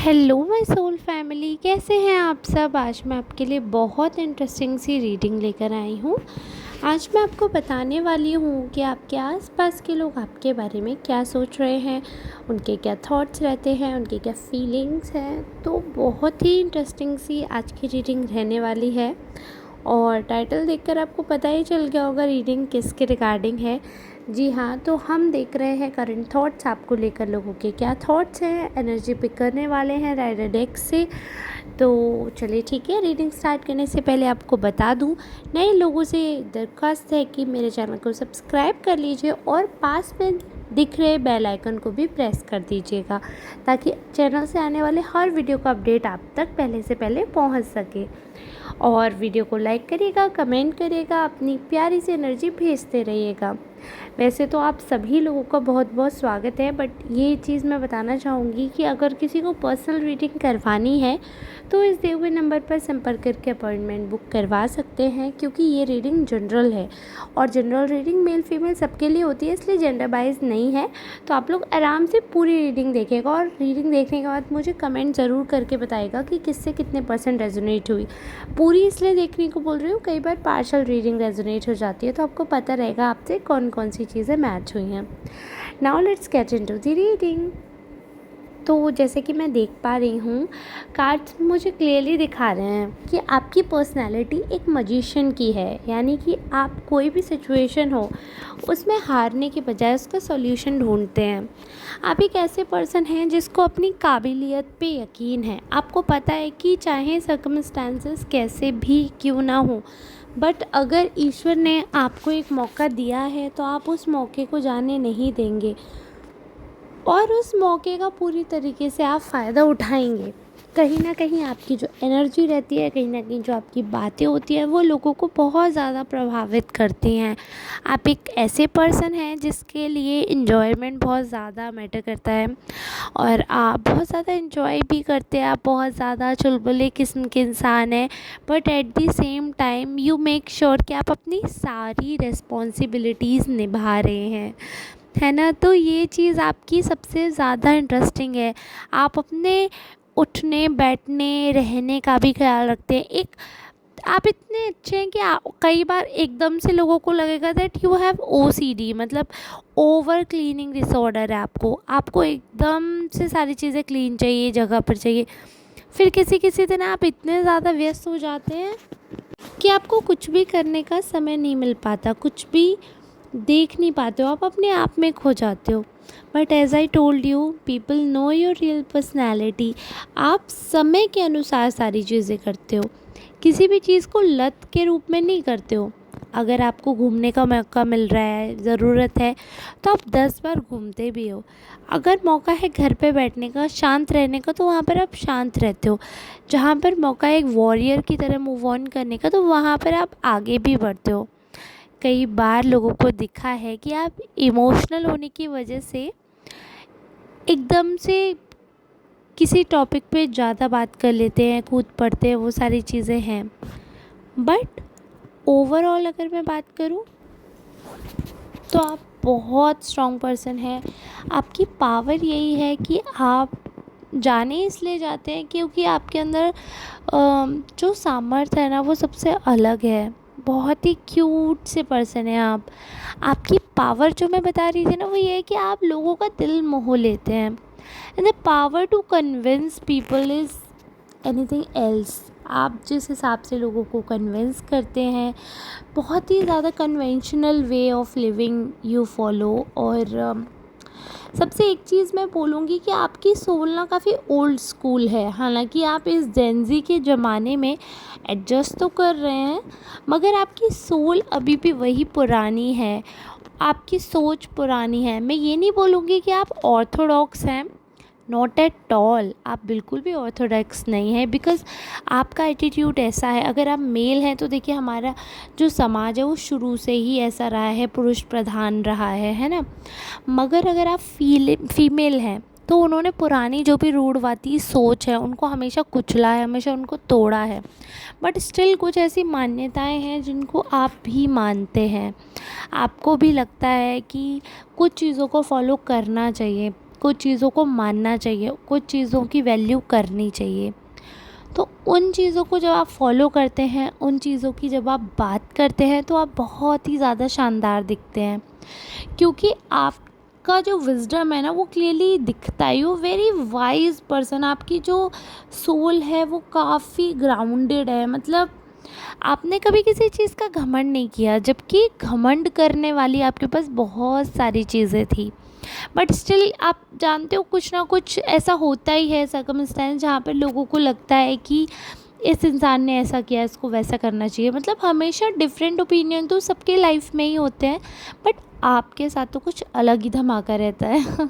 Hello my soul family, कैसे हैं आप सब। आज मैं आपके लिए बहुत इंटरेस्टिंग सी रीडिंग लेकर आई हूँ। आज मैं आपको बताने वाली हूँ कि आपके आसपास के लोग आपके बारे में क्या सोच रहे हैं, उनके क्या थॉट्स रहते हैं, उनकी क्या फीलिंग्स हैं। तो बहुत ही इंटरेस्टिंग सी आज की रीडिंग रहने वाली है और टाइटल देखकर आपको पता ही चल गया होगा रीडिंग किसके रिगार्डिंग है। जी हाँ, तो हम देख रहे हैं करंट थॉट्स आपको लेकर लोगों के क्या थॉट्स हैं। एनर्जी पिक करने वाले हैं राइडर डेक से। तो चलिए ठीक है, रीडिंग स्टार्ट करने से पहले आपको बता दूं, नए लोगों से दरख्वास्त है कि मेरे चैनल को सब्सक्राइब कर लीजिए और पास में दिख रहे बेल आइकन को भी प्रेस कर दीजिएगा ताकि चैनल से आने वाले हर वीडियो का अपडेट आप तक पहले से पहले पहुंच सके। और वीडियो को लाइक करिएगा, कमेंट करिएगा, अपनी प्यारी सी एनर्जी भेजते रहिएगा। वैसे तो आप सभी लोगों का बहुत बहुत स्वागत है, बट ये चीज़ मैं बताना चाहूँगी कि अगर किसी को पर्सनल रीडिंग करवानी है तो इस दिए हुए नंबर पर संपर्क करके अपॉइंटमेंट बुक करवा सकते हैं, क्योंकि ये रीडिंग जनरल है और जनरल रीडिंग मेल फीमेल सबके लिए होती है, इसलिए जेंडर वाइज नहीं है। तो आप लोग आराम से पूरी रीडिंग देखेगा और रीडिंग देखने के बाद मुझे कमेंट ज़रूर करके बताएगा कि किससे कितने % रेजोनेट हुई। पूरी इसलिए देखने को बोल रही हूँ, कई बार पार्शल रीडिंग रेजोनेट हो जाती है, तो आपको पता रहेगा आपसे कौन कौन सी चीज़ें मैच हुई हैं। Now let's get into the reading. तो जैसे कि मैं देख पा रही हूँ, कार्ड्स मुझे क्लियरली दिखा रहे हैं कि आपकी पर्सनैलिटी एक मजिशियन की है, यानी कि आप कोई भी सिचुएशन हो उसमें हारने के बजाय उसका सॉल्यूशन ढूंढते हैं। आप एक ऐसे पर्सन हैं जिसको अपनी काबिलियत पे यकीन है। आपको पता है कि चाहे सर्कमस्टेंसेस कैसे भी क्यों ना हो, बट अगर ईश्वर ने आपको एक मौका दिया है तो आप उस मौके को जाने नहीं देंगे और उस मौके का पूरी तरीके से आप फ़ायदा उठाएंगे। कहीं ना कहीं आपकी जो एनर्जी रहती है, कहीं ना कहीं जो आपकी बातें होती हैं, वो लोगों को बहुत ज़्यादा प्रभावित करती हैं। आप एक ऐसे पर्सन हैं जिसके लिए इन्जॉयमेंट बहुत ज़्यादा मैटर करता है और आप बहुत ज़्यादा इन्जॉय भी करते हैं। आप बहुत ज़्यादा चुलबुले किस्म के इंसान हैं, but at the same time you make sure कि आप अपनी सारी रिस्पॉन्सिबिलिटीज़ निभा रहे हैं, है ना। तो ये चीज़ आपकी सबसे ज़्यादा इंटरेस्टिंग है। आप अपने उठने बैठने रहने का भी ख्याल रखते हैं। एक आप इतने अच्छे हैं कि कई बार एकदम से लोगों को लगेगा दैट यू हैव OCD, मतलब ओवर क्लीनिंग डिसऑर्डर है। आपको एकदम से सारी चीज़ें क्लीन चाहिए, जगह पर चाहिए। फिर किसी किसी दिन आप इतने ज़्यादा व्यस्त हो जाते हैं कि आपको कुछ भी करने का समय नहीं मिल पाता, कुछ भी देख नहीं पाते हो, आप अपने आप में खो जाते हो। But as I told you, people know your real personality. आप समय के अनुसार सारी चीज़ें करते हो, किसी भी चीज़ को लत के रूप में नहीं करते हो। अगर आपको घूमने का मौका मिल रहा है, ज़रूरत है, तो आप 10 बार घूमते भी हो। अगर मौका है घर पे बैठने का, शांत रहने का, तो वहाँ पर आप शांत रहते हो। जहाँ पर मौका है एक वॉरियर की तरह मूव ऑन करने का, तो वहाँ पर आप आगे भी बढ़ते हो। कई बार लोगों को दिखा है कि आप इमोशनल होने की वजह से एकदम से किसी टॉपिक पे ज़्यादा बात कर लेते हैं, कूद पड़ते हैं, वो सारी चीज़ें हैं। बट ओवरऑल अगर मैं बात करूँ तो आप बहुत स्ट्रॉन्ग पर्सन हैं। आपकी पावर यही है कि आप जाने इसलिए जाते हैं क्योंकि आपके अंदर जो सामर्थ्य है ना, वो सबसे अलग है। बहुत ही क्यूट से पर्सन है आप। आपकी पावर जो मैं बता रही थी ना, वो ये है कि आप लोगों का दिल मोह लेते हैं। And the power to convince people is anything else. आप जिस हिसाब से लोगों को कन्विंस करते हैं, बहुत ही ज़्यादा conventional way of living you follow. और सबसे एक चीज़ मैं बोलूँगी कि आपकी सोल ना काफ़ी ओल्ड स्कूल है। हालांकि आप इस जेनज़ी के ज़माने में एडजस्ट तो कर रहे हैं, मगर आपकी सोल अभी भी वही पुरानी है, आपकी सोच पुरानी है। मैं ये नहीं बोलूँगी कि आप ऑर्थोडॉक्स हैं, नॉट एट ऑल। आप बिल्कुल भी ऑर्थोडॉक्स नहीं है, बिकॉज़ आपका एटीट्यूड ऐसा है। अगर आप मेल हैं तो देखिए, हमारा जो समाज है वो शुरू से ही ऐसा रहा है, पुरुष प्रधान रहा है ना। मगर अगर आप फीमेल हैं तो उन्होंने पुरानी जो भी रूढ़वादी सोच है उनको हमेशा कुचला है, हमेशा उनको तोड़ा है। बट स्टिल कुछ ऐसी मान्यताएं हैं जिनको आप भी मानते हैं, आपको भी लगता है कि कुछ चीज़ों को फॉलो करना चाहिए। कुछ चीज़ों को मानना चाहिए, कुछ चीज़ों की वैल्यू करनी चाहिए। तो उन चीज़ों को जब आप फॉलो करते हैं, उन चीज़ों की जब आप बात करते हैं, तो आप बहुत ही ज़्यादा शानदार दिखते हैं, क्योंकि आपका जो विज़डम है ना वो क्लियरली दिखता है। You very wise person. आपकी जो सोल है वो काफ़ी ग्राउंडेड है। मतलब आपने कभी किसी चीज़ का घमंड नहीं किया, जबकि घमंड करने वाली आपके पास बहुत सारी चीज़ें थी, बट स्टिल आप जानते हो कुछ ना कुछ ऐसा होता ही है सर्कमस्टेंस जहाँ पर लोगों को लगता है कि इस इंसान ने ऐसा किया, इसको वैसा करना चाहिए। मतलब हमेशा डिफरेंट ओपिनियन तो सबके लाइफ में ही होते हैं, बट आपके साथ तो कुछ अलग ही धमाका रहता है।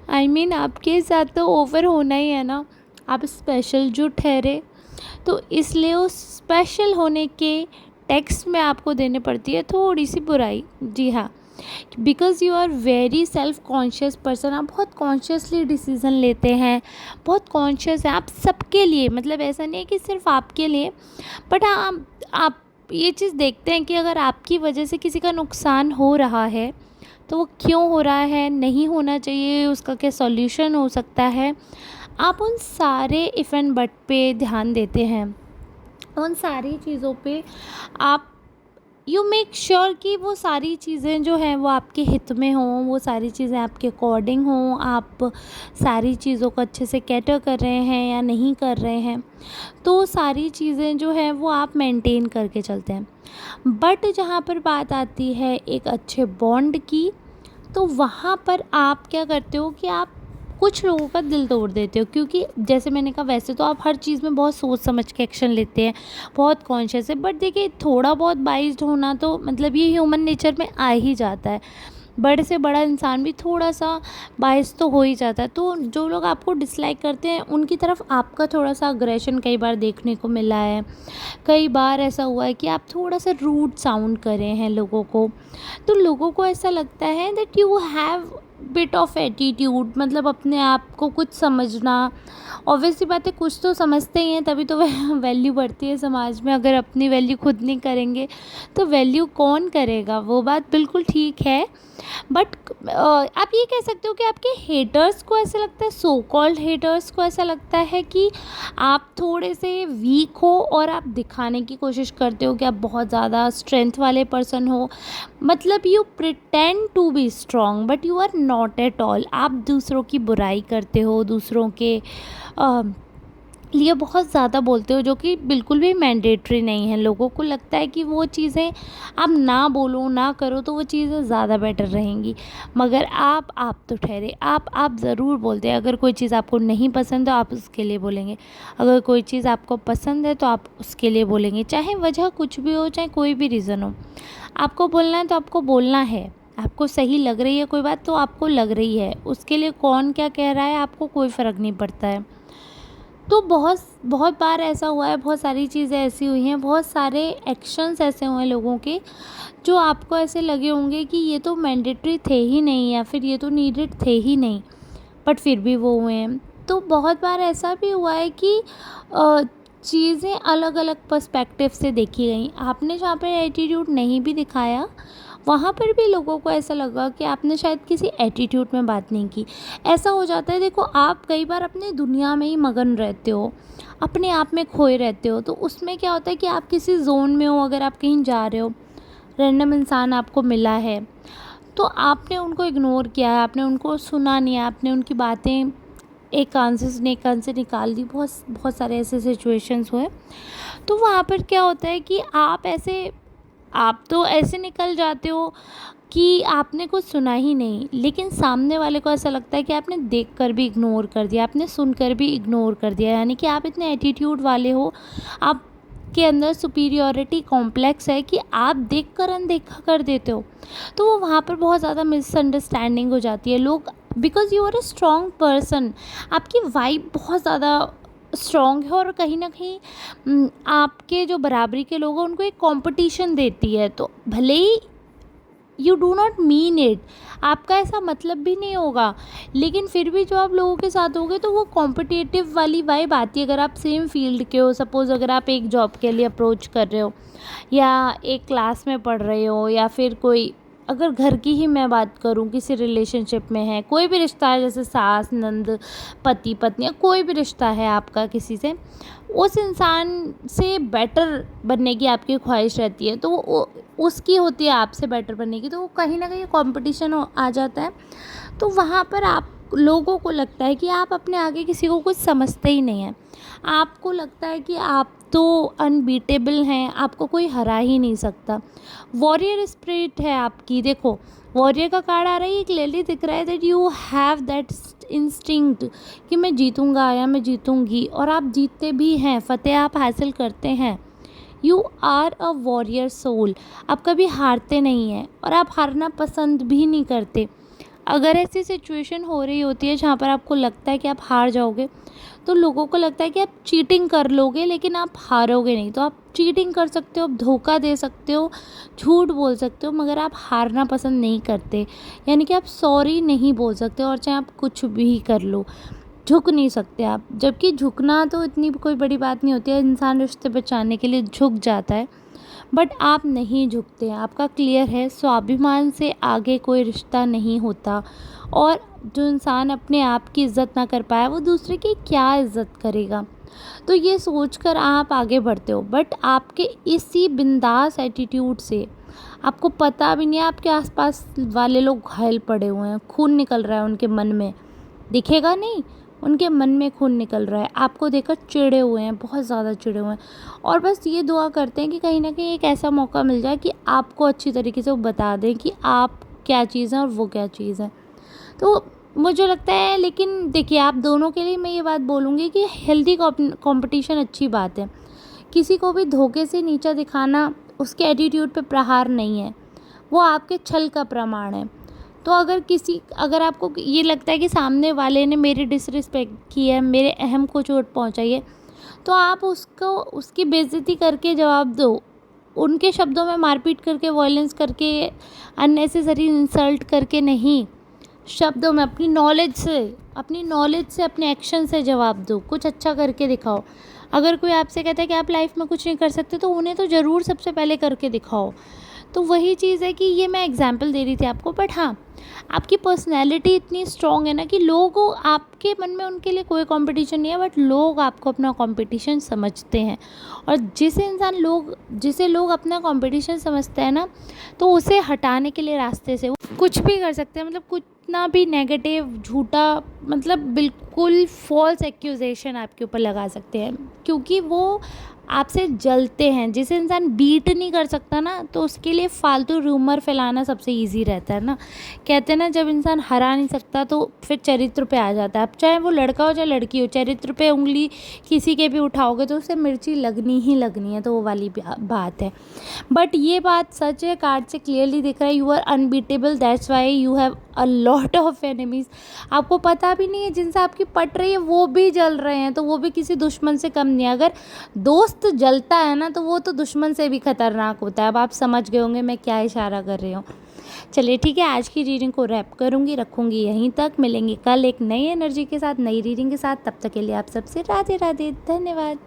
आई मीन आपके साथ तो ओवर होना ही है ना। आप स्पेशल जो ठहरे, तो इसलिए उस स्पेशल होने के टेक्स्ट में आपको देने पड़ती है थोड़ी सी बुराई। जी हाँ, because you are very self conscious person. आप बहुत कॉन्शियसली डिसीज़न लेते हैं, बहुत कॉन्शियस हैं आप सबके लिए। मतलब ऐसा नहीं है कि सिर्फ आपके लिए, बट आप ये चीज़ देखते हैं कि अगर आपकी वजह से किसी का नुकसान हो रहा है तो वो क्यों हो रहा है, नहीं होना चाहिए, उसका क्या सॉल्यूशन हो सकता है। आप उन सारे इफ़ एंड बट पे ध्यान देते हैं, उन सारी चीज़ों पे आप यू मेक श्योर कि वो सारी चीज़ें जो हैं वो आपके हित में हों, वो सारी चीज़ें आपके अकॉर्डिंग हों, आप सारी चीज़ों को अच्छे से कैटर कर रहे हैं या नहीं कर रहे हैं। तो सारी चीज़ें जो हैं वो आप मेंटेन करके चलते हैं। बट जहाँ पर बात आती है एक अच्छे बॉन्ड की, तो वहाँ पर आप क्या करते हो कि आप कुछ लोगों का दिल तोड़ देते हो। क्योंकि जैसे मैंने कहा, वैसे तो आप हर चीज़ में बहुत सोच समझ के एक्शन लेते हैं, बहुत कॉन्शियस है, बट देखिए थोड़ा बहुत बाइस्ड होना तो मतलब ये ह्यूमन नेचर में आ ही जाता है। बड़े से बड़ा इंसान भी थोड़ा सा बाइस तो हो ही जाता है। तो जो लोग आपको डिसलाइक करते हैं उनकी तरफ आपका थोड़ा सा अग्रेशन कई बार देखने को मिला है। कई बार ऐसा हुआ है कि आप थोड़ा सा रूड साउंड करे हैं लोगों को, तो लोगों को ऐसा लगता है that you have bit of attitude. मतलब अपने आप को कुछ समझना, ऑब्वियसली बात है कुछ तो समझते ही हैं, तभी तो वैल्यू बढ़ती है समाज में। अगर अपनी वैल्यू खुद नहीं करेंगे तो वैल्यू कौन करेगा, वो बात बिल्कुल ठीक है। बट आप ये कह सकते हो कि आपके हेटर्स को ऐसा लगता है, सो कॉल्ड हेटर्स को ऐसा लगता है कि आप थोड़े से वीक हो और आप दिखाने की कोशिश करते हो कि आप बहुत ज़्यादा स्ट्रेंथ वाले पर्सन हो। मतलब you pretend to be strong but you are not at all. आप दूसरों की बुराई करते हो, दूसरों के लिए बहुत ज़्यादा बोलते हो, जो कि बिल्कुल भी मैंडेटरी नहीं है। लोगों को लगता है कि वो चीज़ें आप ना बोलो ना करो तो वो चीज़ें ज़्यादा बेटर रहेंगी, मगर आप तो ठहरे, आप ज़रूर बोलते हैं। अगर कोई चीज़ आपको नहीं पसंद तो आप उसके लिए बोलेंगे, अगर कोई चीज़ आपको पसंद है तो आप उसके लिए बोलेंगे, चाहे वजह कुछ भी हो, चाहे कोई भी रीज़न हो। आपको बोलना है तो आपको बोलना है। आपको सही लग रही है कोई बात तो आपको लग रही है, उसके लिए कौन क्या कह रहा है आपको कोई फ़र्क नहीं पड़ता है। तो बहुत बहुत बार ऐसा हुआ है, बहुत सारी चीज़ें ऐसी हुई हैं, बहुत सारे एक्शंस ऐसे हुए हैं लोगों के जो आपको ऐसे लगे होंगे कि ये तो मैंडेटरी थे ही नहीं या फिर ये तो नीडेड थे ही नहीं, बट फिर भी वो हुए हैं। तो बहुत बार ऐसा भी हुआ है कि चीज़ें अलग अलग पर्सपेक्टिव से देखी गई। आपने जहाँ पर एटीट्यूड नहीं भी दिखाया, वहाँ पर भी लोगों को ऐसा लगा कि आपने शायद किसी एटीट्यूड में बात नहीं की। ऐसा हो जाता है, देखो आप कई बार अपने दुनिया में ही मगन रहते हो, अपने आप में खोए रहते हो, तो उसमें क्या होता है कि आप किसी जोन में हो, अगर आप कहीं जा रहे हो, रैंडम इंसान आपको मिला है, तो आपने उनको इग्नोर किया है, आपने उनको सुना नहीं है, आपने उनकी बातें एक कान से एक कान से निकाल दी। बहुत बहुत सारे ऐसे सिचुएशंस हुए। तो वहाँ पर क्या होता है कि आप तो ऐसे निकल जाते हो कि आपने कुछ सुना ही नहीं, लेकिन सामने वाले को ऐसा लगता है कि आपने देखकर भी इग्नोर कर दिया, आपने सुनकर भी इग्नोर कर दिया। यानी कि आप इतने एटीट्यूड वाले हो, आपके अंदर सुपीरियॉरिटी कॉम्प्लेक्स है कि आप देखकर अनदेखा कर देते हो। तो वो वहाँ पर बहुत ज़्यादा मिसअंडरस्टैंडिंग हो जाती है। लोग, because you are a strong person, आपकी वाइब बहुत ज़्यादा स्ट्रॉन्ग है और कहीं ना कहीं आपके जो बराबरी के लोग हैं उनको एक कंपटीशन देती है। तो भले ही you do not mean it, आपका ऐसा मतलब भी नहीं होगा, लेकिन फिर भी जो आप लोगों के साथ होगे तो वो कॉम्पिटिटिव वाली वाइब आती है। अगर आप सेम फील्ड के हो, सपोज़ अगर आप एक जॉब के लिए अप्रोच कर रहे हो या एक क्लास में पढ़ रहे हो या फिर कोई अगर घर की ही मैं बात करूँ, किसी रिलेशनशिप में है, कोई भी रिश्ता है, जैसे सास नंद, पति पत्नी, या कोई भी रिश्ता है आपका किसी से, उस इंसान से बेटर बनने की आपकी ख्वाहिश रहती है, तो उसकी होती है आपसे बेटर बनने की, तो वो कहीं ना कहीं कंपटीशन आ जाता है। तो वहाँ पर आप लोगों को लगता है कि आप अपने आगे किसी को कुछ समझते ही नहीं हैं। आपको लगता है कि आप तो अनबीटेबल हैं, आपको कोई हरा ही नहीं सकता। वॉरियर स्पिरिट है आपकी। देखो, वॉरियर का कार्ड आ रहा है, ये क्लियरली दिख रहा है that you have that instinct कि मैं जीतूंगा या मैं जीतूंगी, और आप जीतते भी हैं, फतेह आप हासिल करते हैं। You are a warrior soul. आप कभी हारते नहीं हैं और आप हारना पसंद भी नहीं करते। अगर ऐसी सिचुएशन हो रही होती है जहाँ पर आपको लगता है कि आप हार जाओगे, तो लोगों को लगता है कि आप चीटिंग कर लोगे लेकिन आप हारोगे नहीं। तो आप चीटिंग कर सकते हो, आप धोखा दे सकते हो, झूठ बोल सकते हो, मगर आप हारना पसंद नहीं करते। यानी कि आप सॉरी नहीं बोल सकते, और चाहे आप कुछ भी कर लो, झुक नहीं सकते आप। जबकि झुकना तो इतनी कोई बड़ी बात नहीं होती है, इंसान रिश्ते बचाने के लिए झुक जाता है, बट आप नहीं झुकते हैं। आपका क्लियर है, स्वाभिमान से आगे कोई रिश्ता नहीं होता, और जो इंसान अपने आप की इज़्ज़त ना कर पाया, वो दूसरे की क्या इज़्ज़त करेगा। तो ये सोचकर आप आगे बढ़ते हो, बट आपके इसी बिंदास एटीट्यूड से आपको पता भी नहीं है आपके आसपास वाले लोग घायल पड़े हुए हैं, खून निकल रहा है उनके मन में, दिखेगा नहीं, उनके मन में खून निकल रहा है, आपको देखकर चिढ़े हुए हैं, बहुत ज़्यादा चिढ़े हुए हैं, और बस ये दुआ करते हैं कि कहीं ना कहीं एक ऐसा मौका मिल जाए कि आपको अच्छी तरीके से वो बता दें कि आप क्या चीज़ हैं और वो क्या चीज़ है। तो मुझे लगता है, लेकिन देखिए, आप दोनों के लिए मैं ये बात बोलूँगी कि हेल्दी कंपटीशन अच्छी बात है। किसी को भी धोखे से नीचा दिखाना उसके एटीट्यूड पे प्रहार नहीं है, वो आपके छल का प्रमाण है। तो अगर आपको ये लगता है कि सामने वाले ने मेरी डिसरिस्पेक्ट की है, मेरे अहम को चोट पहुंचाई है, तो आप उसको उसकी बेइज्जती करके जवाब दो। उनके शब्दों में मारपीट करके, वॉयलेंस करके, अननेसेसरी इंसल्ट करके नहीं, शब्दों में अपनी नॉलेज से अपने एक्शन से जवाब दो, कुछ अच्छा करके दिखाओ। अगर कोई आपसे कहता है कि आप लाइफ में कुछ नहीं कर सकते, तो उन्हें तो ज़रूर सबसे पहले करके दिखाओ। तो वही चीज़ है कि ये मैं एग्जांपल दे रही थी आपको, बट हाँ, आपकी पर्सनैलिटी इतनी स्ट्रॉन्ग है ना कि लोग आपके मन में उनके लिए कोई कंपटीशन नहीं है, बट लोग आपको अपना कंपटीशन समझते हैं। और जिसे लोग अपना कंपटीशन समझते हैं ना, तो उसे हटाने के लिए रास्ते से वो कुछ भी कर सकते हैं। मतलब कितना भी नेगेटिव, झूठा, मतलब बिल्कुल फॉल्स एक्यूजेशन आपके ऊपर लगा सकते हैं, क्योंकि वो आपसे जलते हैं। जिसे इंसान बीट नहीं कर सकता ना, तो उसके लिए फालतू रूमर फैलाना सबसे इजी रहता है ना। कहते हैं ना, जब इंसान हरा नहीं सकता तो फिर चरित्र पे आ जाता है। अब चाहे वो लड़का हो चाहे लड़की हो, चरित्र पे उंगली किसी के भी उठाओगे तो उसे मिर्ची लगनी ही लगनी है, तो वो वाली बात है। बट ये बात सच है, कार्ड से क्लियरली दिख रहा है, you are unbeatable, that's why you have a lot of enemies. आपको पता भी नहीं है, जिनसे आपकी पट रही है वो भी जल रहे हैं, तो वो भी किसी दुश्मन से कम नहीं है। अगर दोस्त जलता है ना, तो वो तो दुश्मन से भी खतरनाक होता है। अब आप समझ गए होंगे मैं क्या इशारा कर रही हूँ। चलिए ठीक है, आज की रीडिंग को रैप करूँगी, रखूँगी यहीं तक। मिलेंगे कल एक नई एनर्जी के साथ, नई रीडिंग के साथ। तब तक के लिए आप सबसे राधे राधे, धन्यवाद।